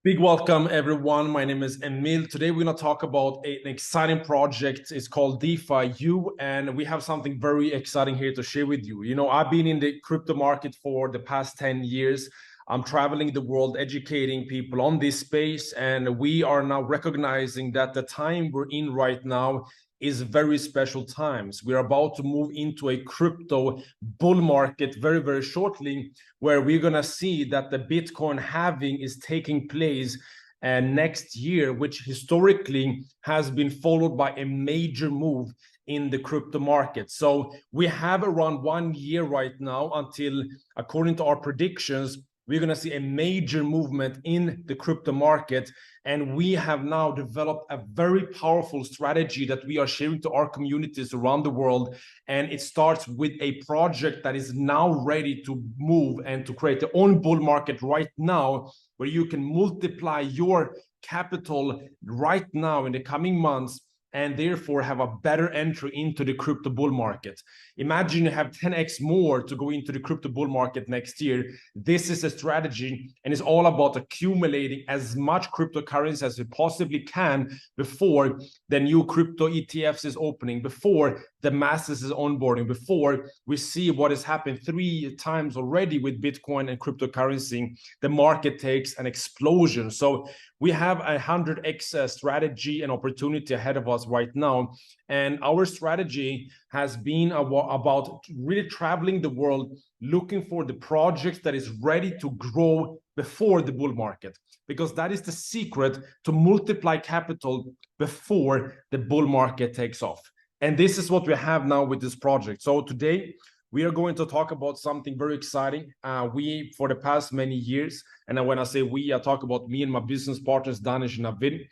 Big welcome, everyone. My name is Emil. Today, we're going to talk about an exciting project. It's called DeFi U, and we have something very exciting here to share with you. I've been in the crypto market for the past 10 years. I'm traveling the world, educating people on this space, and we are now recognizing that the time we're in right now is very special times. We're about to move into a crypto bull market very, very shortly, where we're going to see that the Bitcoin halving is taking place next year, which historically has been followed by a major move in the crypto market. So we have around 1 year right now until, according to our predictions, we're going to see a major movement in the crypto market. And we have now developed a very powerful strategy that we are sharing to our communities around the world. And it starts with a project that is now ready to move and to create their own bull market right now, where you can multiply your capital right now in the coming months and therefore have a better entry into the crypto bull market. Imagine you have 10x more to go into the crypto bull market next year. This is a strategy, and it's all about accumulating as much cryptocurrency as you possibly can before the new crypto ETFs is opening, before the masses is onboarding, before we see what has happened 3 times already with Bitcoin and cryptocurrency. The market takes an explosion. So we have a 100x strategy and opportunity ahead of us right now. And our strategy has been about really traveling the world, looking for the projects that is ready to grow before the bull market, because that is the secret to multiply capital before the bull market takes off. And this is what we have now with this project. So today, we are going to talk about something very exciting. We, for the past many years, and when I say we, I talk about me and my business partners, Danish and Navid.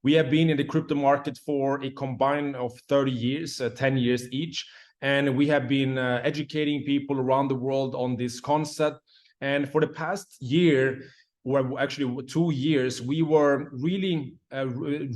We have been in the crypto market for a combined of 30 years, 10 years each. And we have been educating people around the world on this concept. And for the past year, or actually 2 years, we were really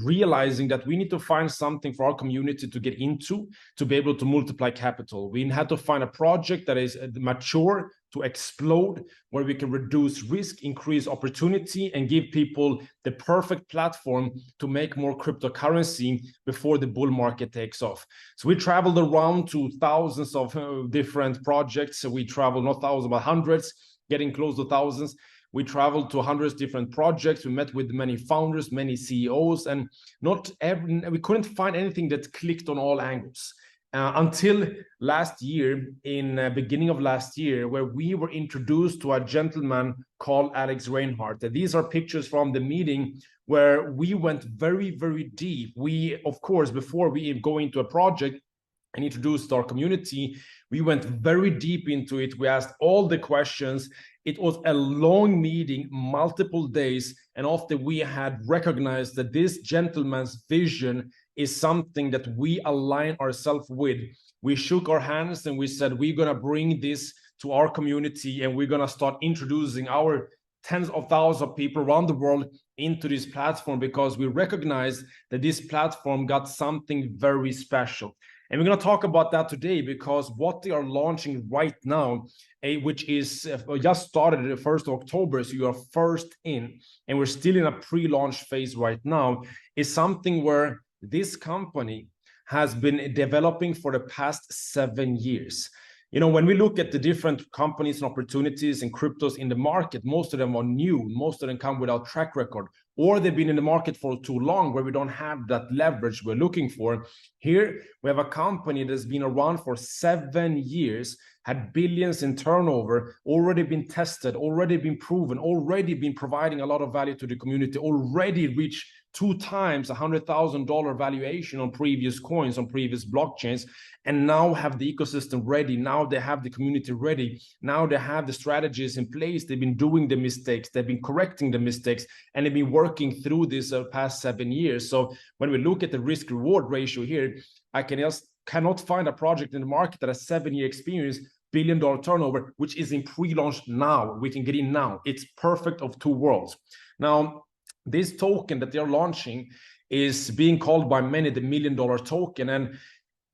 realizing that we need to find something for our community to get into to be able to multiply capital. We had to find a project that is mature to explode, where we can reduce risk, increase opportunity, and give people the perfect platform to make more cryptocurrency before the bull market takes off. So we traveled around to thousands of different projects. So we traveled not thousands, but hundreds, getting close to thousands. We traveled to hundreds of different projects. We met with many founders, many CEOs, and we couldn't find anything that clicked on all angles. Until last year, in beginning of last year, where we were introduced to a gentleman called Alex Reinhardt. These are pictures from the meeting where we went very, very deep. We, of course, before we go into a project and introduced our community, we went very deep into it. We asked all the questions. It was a long meeting, multiple days, and after we had recognized that this gentleman's vision is something that we align ourselves with, we shook our hands and we said, we're going to bring this to our community, and we're going to start introducing our tens of thousands of people around the world into this platform, because we recognize that this platform got something very special. And we're going to talk about that today, because what they are launching right now, which is just started the 1st of October, so you are first in, and we're still in a pre-launch phase right now, is something where this company has been developing for the past 7 years. When we look at the different companies and opportunities and cryptos in the market, most of them are new. Most of them come without track record, or they've been in the market for too long, where we don't have that leverage we're looking for. Here, we have a company that's been around for 7 years, had billions in turnover, already been tested, already been proven, already been providing a lot of value to the community, already reached 2 times $100,000 valuation on previous coins, on previous blockchains, and now have the ecosystem ready. Now they have the community ready. Now they have the strategies in place. They've been doing the mistakes. They've been correcting the mistakes, and they've been working through this past 7 years. So when we look at the risk reward ratio here, I cannot find a project in the market that has 7-year experience, billion-dollar turnover, which is in pre-launch now. We can get in now. It's perfect of 2 worlds. Now, this token that they're launching is being called by many the $1 million token. And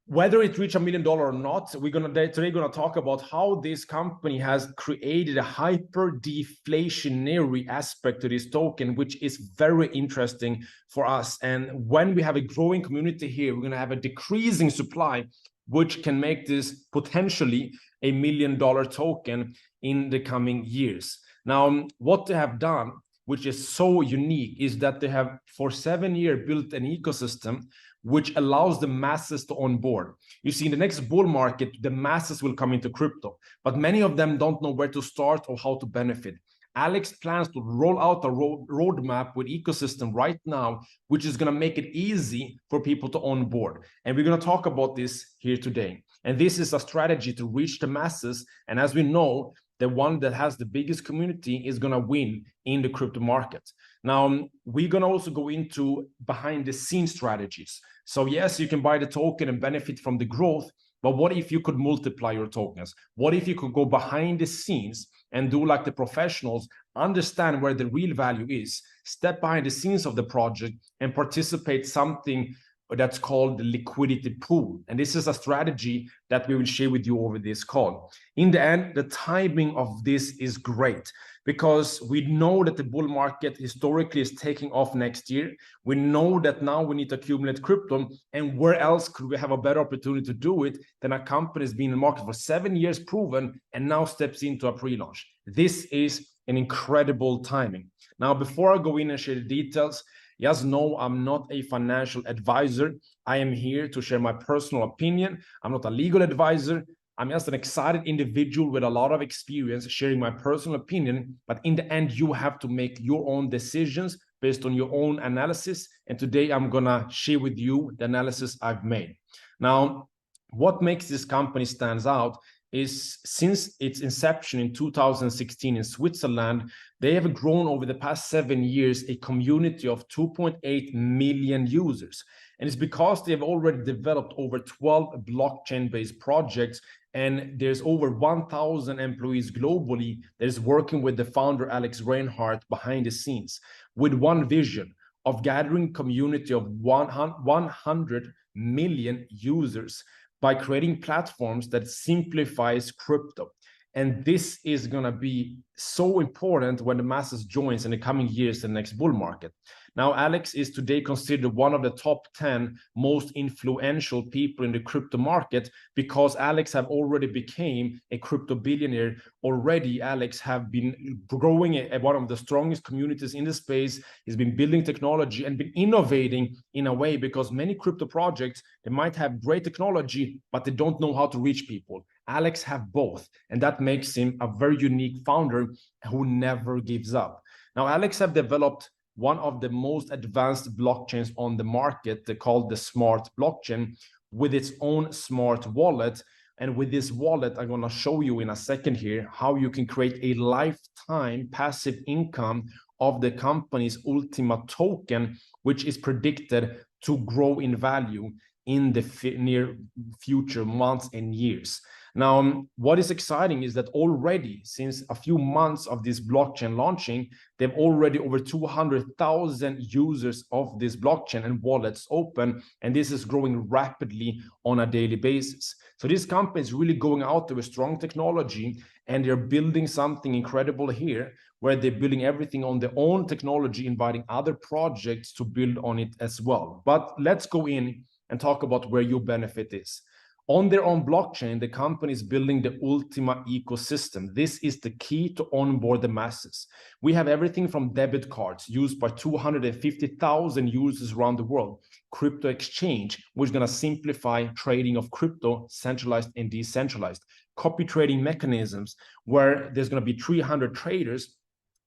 Whether it reached $1 million or not, today gonna talk about how this company has created a hyper deflationary aspect to this token, which is very interesting for us. And when we have a growing community here, we're gonna have a decreasing supply, which can make this potentially a $1 million token in the coming years. Now, what they have done, which is so unique, is that they have for 7 years built an ecosystem which allows the masses to onboard. You see, in the next bull market, the masses will come into crypto, but many of them don't know where to start or how to benefit. Alex plans to roll out a roadmap with ecosystem right now, which is going to make it easy for people to onboard. And we're going to talk about this here today. And this is a strategy to reach the masses. And as we know, the one that has the biggest community is going to win in the crypto market. Now, we're going to also go into behind the scenes strategies. So yes, you can buy the token and benefit from the growth, but what if you could multiply your tokens? What if you could go behind the scenes and do like the professionals, understand where the real value is, step behind the scenes of the project and participate something that's called the liquidity pool. And this is a strategy that we will share with you over this call. In the end, the timing of this is great because we know that the bull market historically is taking off next year. We know that now we need to accumulate crypto, and where else could we have a better opportunity to do it than a company that's been in the market for 7 years proven and now steps into a pre-launch. This is an incredible timing. Now, before I go in and share the details, yes, no, I'm not a financial advisor. I am here to share my personal opinion. I'm not a legal advisor. I'm just an excited individual with a lot of experience sharing my personal opinion. But in the end, you have to make your own decisions based on your own analysis. And today I'm going to share with you the analysis I've made. Now, what makes this company stands out is since its inception in 2016 in Switzerland, they have grown over the past 7 years a community of 2.8 million users. And it's because they have already developed over 12 blockchain-based projects, and there's over 1,000 employees globally that is working with the founder, Alex Reinhardt, behind the scenes with one vision of gathering community of 100 million users by creating platforms that simplifies crypto. And this is going to be so important when the masses joins in the coming years in the next bull market. Now, Alex is today considered one of the top 10 most influential people in the crypto market because Alex have already became a crypto billionaire. Already, Alex have been growing one of the strongest communities in the space. He's been building technology and been innovating in a way because many crypto projects, they might have great technology, but they don't know how to reach people. Alex have both, and that makes him a very unique founder who never gives up. Now, Alex have developed one of the most advanced blockchains on the market, called the smart blockchain, with its own smart wallet. And with this wallet, I'm going to show you in a second here how you can create a lifetime passive income of the company's Ultima token, which is predicted to grow in value in the near future months and years. Now, what is exciting is that already since a few months of this blockchain launching, they've already over 200,000 users of this blockchain and wallets open, and this is growing rapidly on a daily basis. So this company is really going out there with strong technology, and they're building something incredible here, where they're building everything on their own technology, inviting other projects to build on it as well. But let's go in and talk about where your benefit is. On their own blockchain, the company is building the Ultima ecosystem. This is the key to onboard the masses. We have everything from debit cards used by 250,000 users around the world, crypto exchange, which is going to simplify trading of crypto, centralized and decentralized, copy trading mechanisms, where there's going to be 300 traders,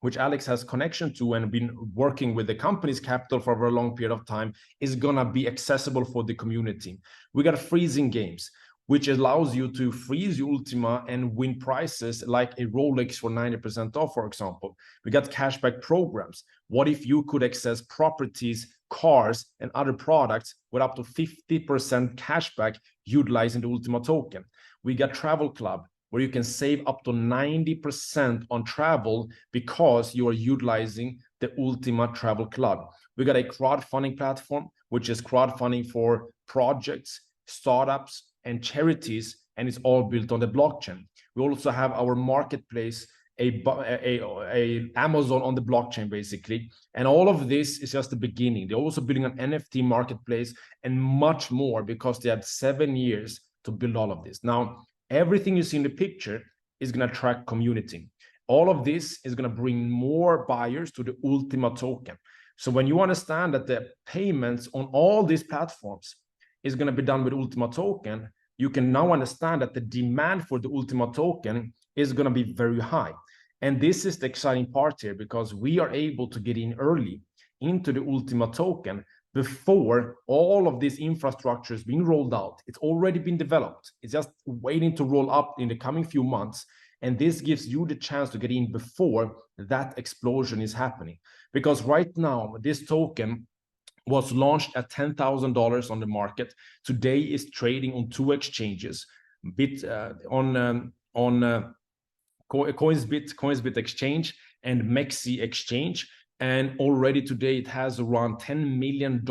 which Alex has connection to and been working with the company's capital for a very long period of time, is gonna be accessible for the community. We got freezing games, which allows you to freeze your Ultima and win prizes like a Rolex for 90% off, for example. We got cashback programs. What if you could access properties, cars, and other products with up to 50% cashback utilizing the Ultima token? We got Travel Club, where you can save up to 90% on travel because you are utilizing the Ultima Travel Club. We got a crowdfunding platform, which is crowdfunding for projects, startups and charities, and it's all built on the blockchain. We also have our marketplace, a Amazon on the blockchain, basically. And all of this is just the beginning. They're also building an NFT marketplace and much more, because they had 7 years to build all of this. Now, everything you see in the picture is going to attract community. All of this is going to bring more buyers to the Ultima token. So when you understand that the payments on all these platforms is going to be done with Ultima token, you can now understand that the demand for the Ultima token is going to be very high. And this is the exciting part here, because we are able to get in early into the Ultima token before all of this infrastructure is being rolled out. It's already been developed. It's just waiting to roll up in the coming few months. And this gives you the chance to get in before that explosion is happening. Because right now, this token was launched at $10,000 on the market. Today is trading on 2 exchanges, Coinsbit exchange and Mexi exchange. And already today it has around $10 million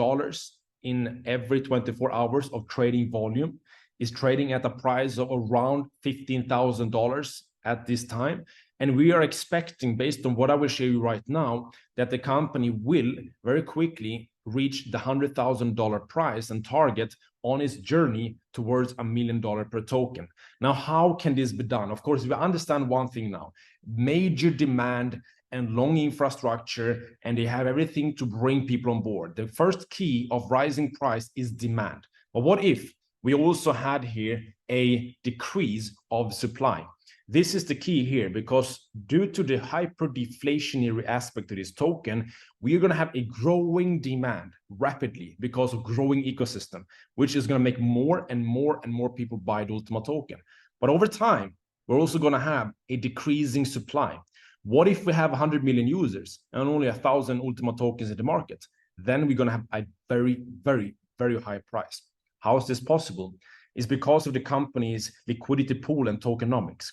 in every 24 hours of trading volume. Is trading at a price of around $15,000 at this time. And we are expecting, based on what I will show you right now, that the company will very quickly reach the $100,000 price and target on its journey towards $1 million per token. Now, how can this be done? Of course, we understand one thing now: major demand and long infrastructure, and they have everything to bring people on board. The first key of rising price is demand. But what if we also had here a decrease of supply? This is the key here, because due to the hyper-deflationary aspect of this token, we are going to have a growing demand rapidly because of growing ecosystem, which is going to make more and more and more people buy the Ultima token. But over time, we're also going to have a decreasing supply. What if we have 100 million users and only 1,000 Ultima tokens in the market? Then we're going to have a very, very, very high price. How is this possible? It's because of the company's liquidity pool and tokenomics.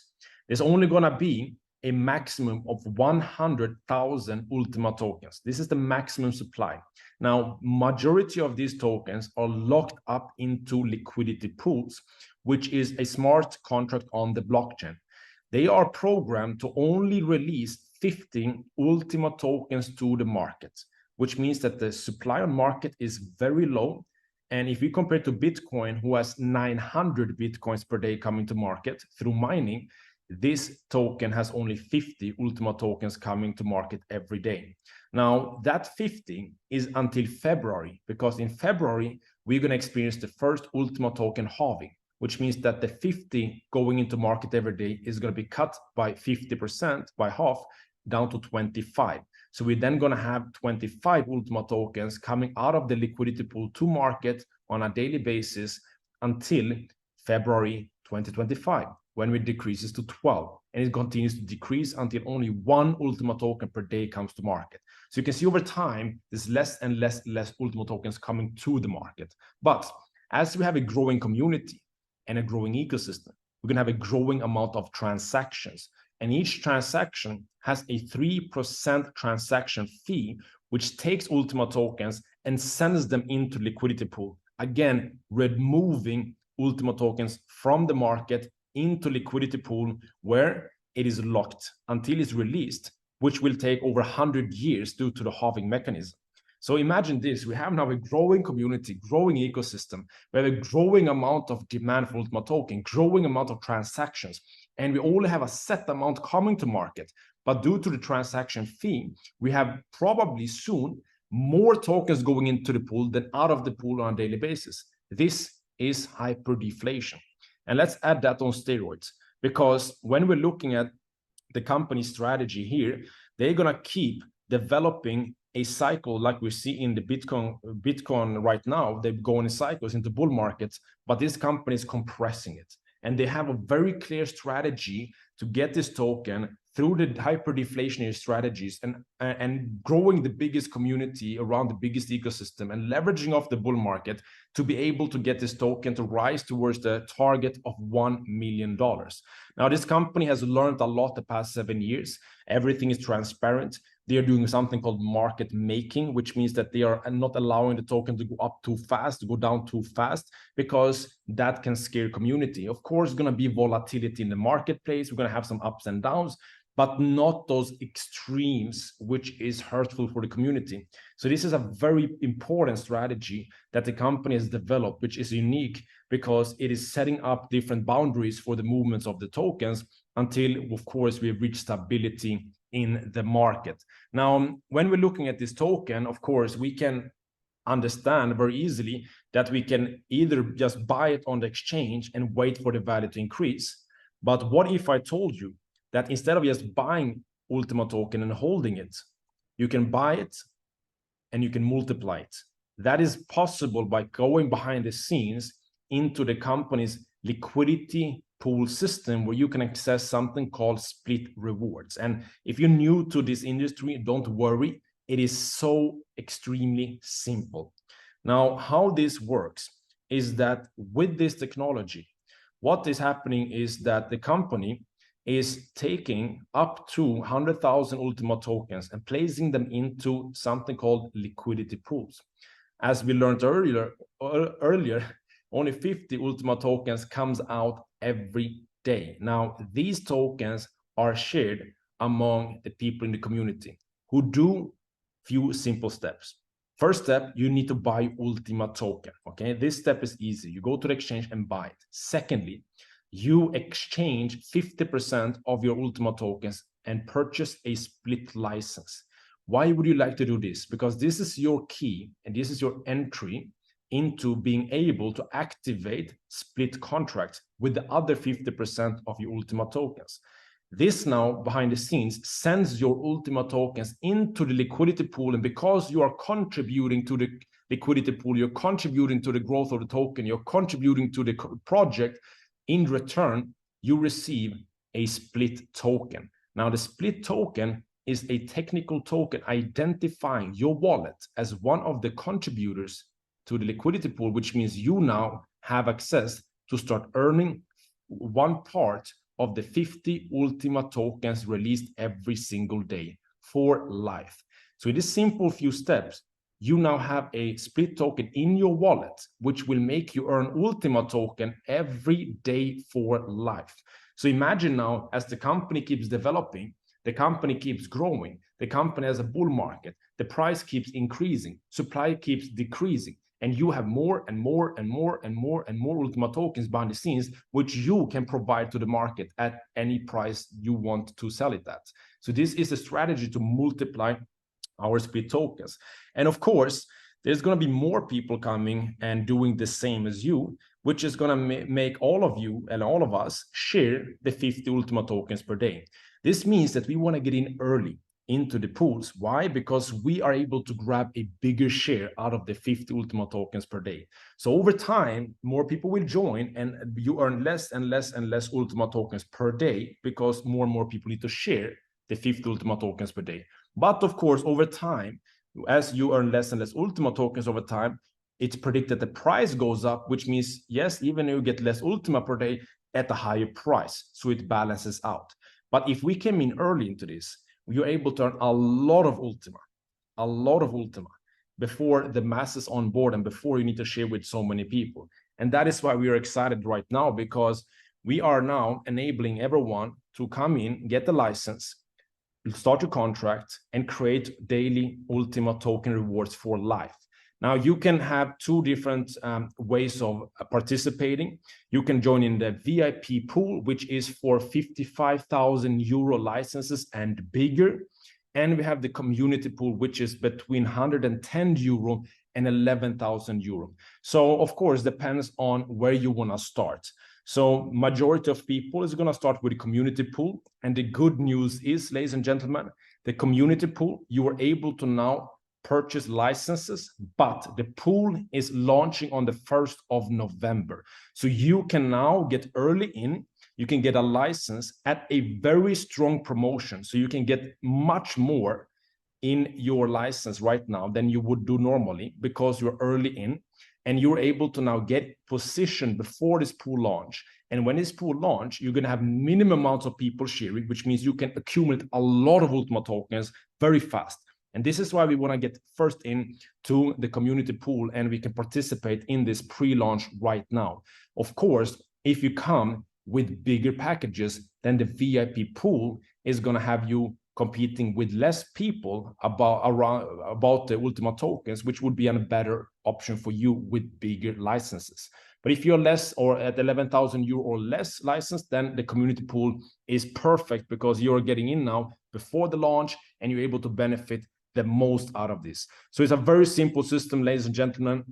There's only going to be a maximum of 100,000 Ultima tokens. This is the maximum supply. Now, majority of these tokens are locked up into liquidity pools, which is a smart contract on the blockchain. They are programmed to only release 15 Ultima tokens to the market, which means that the supply on market is very low. And if you compare to Bitcoin, who has 900 Bitcoins per day coming to market through mining, this token has only 50 Ultima tokens coming to market every day. Now, that 50 is until February, because in February, we're going to experience the first Ultima token halving, which means that the 50 going into market every day is going to be cut by 50%, by half, down to 25. So we're then going to have 25 Ultima tokens coming out of the liquidity pool to market on a daily basis until February 2025. When it decreases to 12, and it continues to decrease until only 1 Ultima token per day comes to market. So you can see over time, there's less and less Ultima tokens coming to the market. But as we have a growing community and a growing ecosystem, we're going to have a growing amount of transactions. And each transaction has a 3% transaction fee, which takes Ultima tokens and sends them into liquidity pool. Again, removing Ultima tokens from the market into liquidity pool, where it is locked until it's released, which will take over 100 years due to the halving mechanism. So imagine this: we have now a growing community, growing ecosystem, we have a growing amount of demand for Ultima token, growing amount of transactions, and we only have a set amount coming to market. But due to the transaction fee, we have probably soon more tokens going into the pool than out of the pool on a daily basis. This is hyperdeflation. And let's add that on steroids, because when we're looking at the company strategy here, they're going to keep developing a cycle like we see in the Bitcoin right now. They're going in cycles into bull markets, but this company is compressing it. And they have a very clear strategy to get this token through the hyperdeflationary strategies and growing the biggest community around the biggest ecosystem and leveraging off the bull market to be able to get this token to rise towards the target of $1 million. Now, this company has learned a lot the past 7 years. Everything is transparent. they are doing something called market making, which means that they are not allowing the token to go up too fast, to go down too fast, because that can scare community. Of course, it's going to be volatility in the marketplace. We're going to have some ups and downs, but not those extremes, which is hurtful for the community. So this is a very important strategy that the company has developed, which is unique because it is setting up different boundaries for the movements of the tokens until, of course, we reach stability in the market. Now, when we're looking at this token, of course, we can understand very easily that we can either just buy it on the exchange and wait for the value to increase. But what if I told you that instead of just buying Ultima token and holding it, you can buy it and you can multiply it? That is possible by going behind the scenes into the company's liquidity pool system, where you can access something called split rewards. And if you're new to this industry, don't worry, it is so extremely simple. Now, how this works is that with this technology, what is happening is that the company is taking up to 100,000 Ultima tokens and placing them into something called liquidity pools. As we learned earlier, only 50 Ultima tokens comes out every day. Now, these tokens are shared among the people in the community who do few simple steps. First step, you need to buy Ultima token. Okay, this step is easy. You go to the exchange and buy it. Secondly, you exchange 50% of your Ultima tokens and purchase a split license. Why would you like to do this? Because this is your key and this is your entry into being able to activate split contracts with the other 50% of your Ultima tokens. This now, behind the scenes, sends your Ultima tokens into the liquidity pool, and because you are contributing to the liquidity pool, you're contributing to the growth of the token, you're contributing to the project, in return, you receive a split token. Now, the split token is a technical token identifying your wallet as one of the contributors to the liquidity pool, which means you now have access to start earning one part of the 50 Ultima tokens released every single day for life. So in this simple few steps, you now have a split token in your wallet, which will make you earn Ultima token every day for life. So imagine now, as the company keeps developing, the company keeps growing, the company has a bull market, the price keeps increasing, supply keeps decreasing, and you have more and more and more and more and more Ultima tokens behind the scenes, which you can provide to the market at any price you want to sell it at. So this is a strategy to multiply our split tokens. And of course, there's going to be more people coming and doing the same as you, which is going to make all of you and all of us share the 50 Ultima tokens per day. This means that we want to get in early into the pools. Why? Because we are able to grab a bigger share out of the 50 Ultima tokens per day. So over time, more people will join and you earn less and less and less Ultima tokens per day, because more and more people need to share the 50 Ultima tokens per day. But of course, over time, as you earn less and less Ultima tokens over time, it's predicted the price goes up, which means, yes, even you get less Ultima per day at a higher price. So it balances out. But if we came in early into this, you're able to earn a lot of Ultima before the masses on board and before you need to share with so many people. And that is why we are excited right now, because we are now enabling everyone to come in, get the license, start your contract, and create daily Ultima token rewards for life. Now, you can have two different ways of participating. You can join in the VIP pool, which is for 55,000 euro licenses and bigger. And we have the community pool, which is between 110 euro and 11,000 euro. So, of course, depends on where you want to start. So majority of people is going to start with the community pool. And the good news is, ladies and gentlemen, the community pool, you are able to now purchase licenses, but the pool is launching on the 1st of November. So you can now get early in, you can get a license at a very strong promotion. So you can get much more in your license right now than you would do normally, because you're early in. and you're able to now get positioned before this pool launch. And when this pool launch, you're going to have minimum amounts of people sharing, which means you can accumulate a lot of Ultima tokens very fast. And this is why we want to get first in to the community pool, and we can participate in this pre-launch right now. Of course, if you come with bigger packages, then the VIP pool is going to have you competing with less people about the Ultima tokens, which would be a better option for you with bigger licenses. But if you're less or at 11,000 euro or less licensed, then the community pool is perfect because you're getting in now before the launch and you're able to benefit the most out of this. So it's a very simple system, ladies and gentlemen.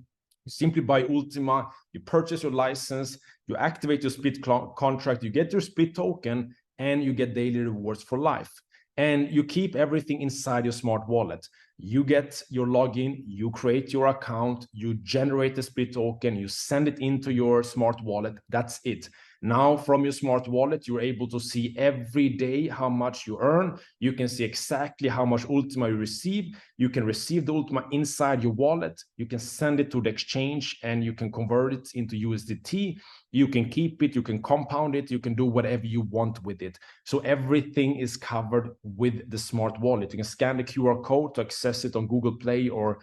You simply buy Ultima, you purchase your license, you activate your split contract, you get your split token, and you get daily rewards for life. And you keep everything inside your smart wallet. You get your login, you create your account, you generate the split token, you send it into your smart wallet. That's it. Now from your smart wallet, you're able to see every day how much you earn. You can see exactly how much Ultima you receive. You can receive the Ultima inside your wallet. You can send it to the exchange and you can convert it into USDT. You can keep it, you can compound it, you can do whatever you want with it. So everything is covered with the smart wallet. You can scan the QR code to access it on Google Play or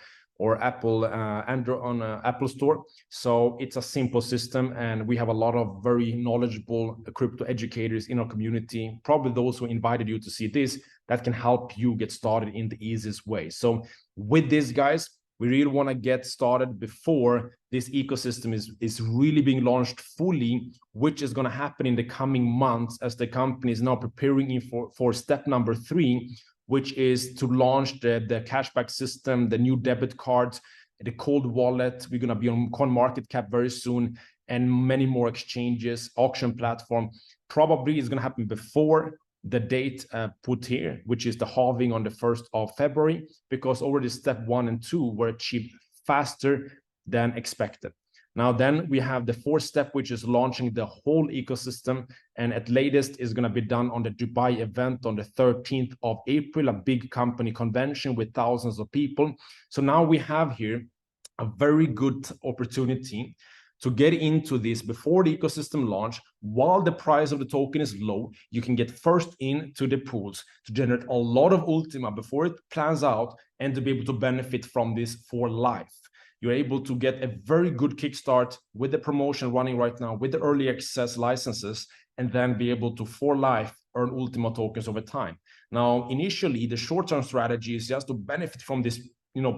Apple Android on Apple Store. So it's a simple system, and we have a lot of very knowledgeable crypto educators in our community, probably those who invited you to see this, that can help you get started in the easiest way. So with this, guys, we really want to get started before this ecosystem is really being launched fully, which is going to happen in the coming months as the company is now preparing for step number 3, which is to launch the cashback system, the new debit cards, the cold wallet. We're going to be on CoinMarketCap very soon, and many more exchanges, auction platform. Probably is going to happen before the date put here, which is the halving on the 1st of February, because already step 1 and 2 were achieved faster than expected. Now, then we have the 4th step, which is launching the whole ecosystem. And at latest is going to be done on the Dubai event on the 13th of April, a big company convention with thousands of people. So now we have here a very good opportunity to get into this before the ecosystem launch. While the price of the token is low, you can get first into the pools to generate a lot of Ultima before it plans out and to be able to benefit from this for life. You're able to get a very good kickstart with the promotion running right now with the early access licenses, and then be able to for life earn Ultima tokens over time. Now, initially, the short-term strategy is just to benefit from this,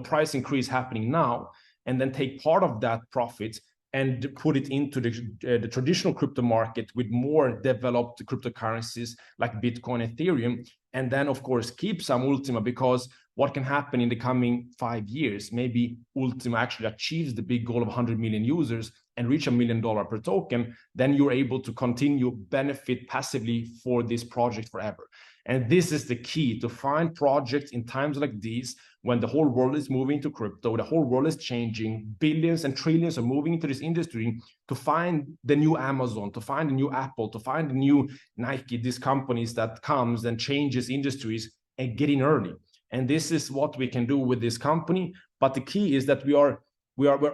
price increase happening now, and then take part of that profit and put it into the traditional crypto market with more developed cryptocurrencies like Bitcoin, Ethereum, and then, of course, keep some Ultima, because what can happen in the coming 5 years, maybe Ultima actually achieves the big goal of 100 million users and reach $1 million per token, then you're able to continue benefit passively for this project forever. And this is the key, to find projects in times like these, when the whole world is moving to crypto, the whole world is changing, billions and trillions are moving into this industry, to find the new Amazon, to find the new Apple, to find the new Nike, these companies that comes and changes industries, and get in early. And this is what we can do with this company. But the key is that we're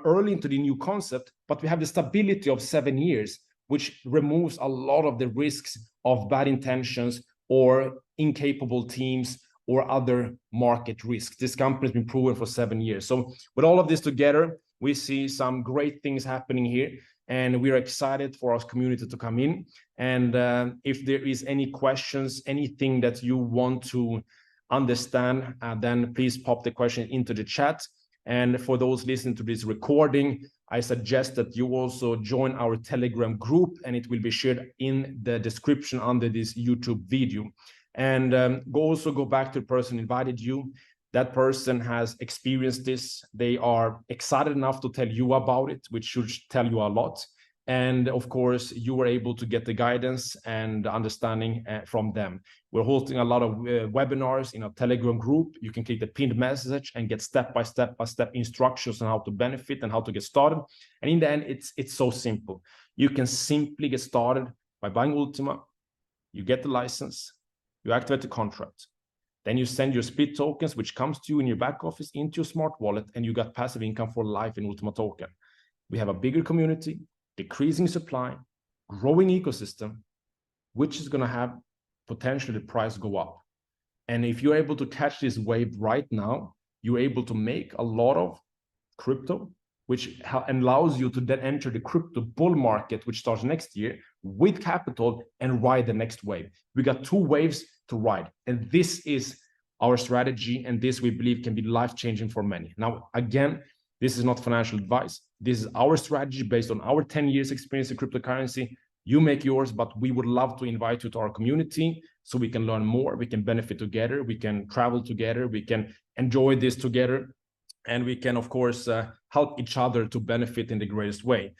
early into the new concept, but we have the stability of 7 years, which removes a lot of the risks of bad intentions or incapable teams or other market risks. This company has been proven for 7 years. So with all of this together, we see some great things happening here, and we're excited for our community to come in. And if there is any questions, anything that you want to understand, then please pop the question into the chat. And for those listening to this recording, I suggest that you also join our Telegram group, and it will be shared in the description under this YouTube video. And also go back to the person who invited you. That person has experienced this. They are excited enough to tell you about it, which should tell you a lot. And of course, you were able to get the guidance and understanding from them. We're hosting a lot of webinars in our Telegram group. You can click the pinned message and get step-by-step instructions on how to benefit and how to get started. And in the end, it's so simple. You can simply get started by buying Ultima. You get the license, you activate the contract. Then you send your split tokens, which comes to you in your back office, into your smart wallet, and you got passive income for life in Ultima token. we have a bigger community, decreasing supply, growing ecosystem, which is going to have potentially the price go up. And if you're able to catch this wave right now, you're able to make a lot of crypto, which allows you to then enter the crypto bull market, which starts next year, with capital and ride the next wave. We got 2 waves to ride. And this is our strategy. And this, we believe, can be life-changing for many. Now, again, this is not financial advice. This is our strategy based on our 10 years experience in cryptocurrency. You make yours, but we would love to invite you to our community so we can learn more, we can benefit together, we can travel together, we can enjoy this together, and we can, of course, help each other to benefit in the greatest way.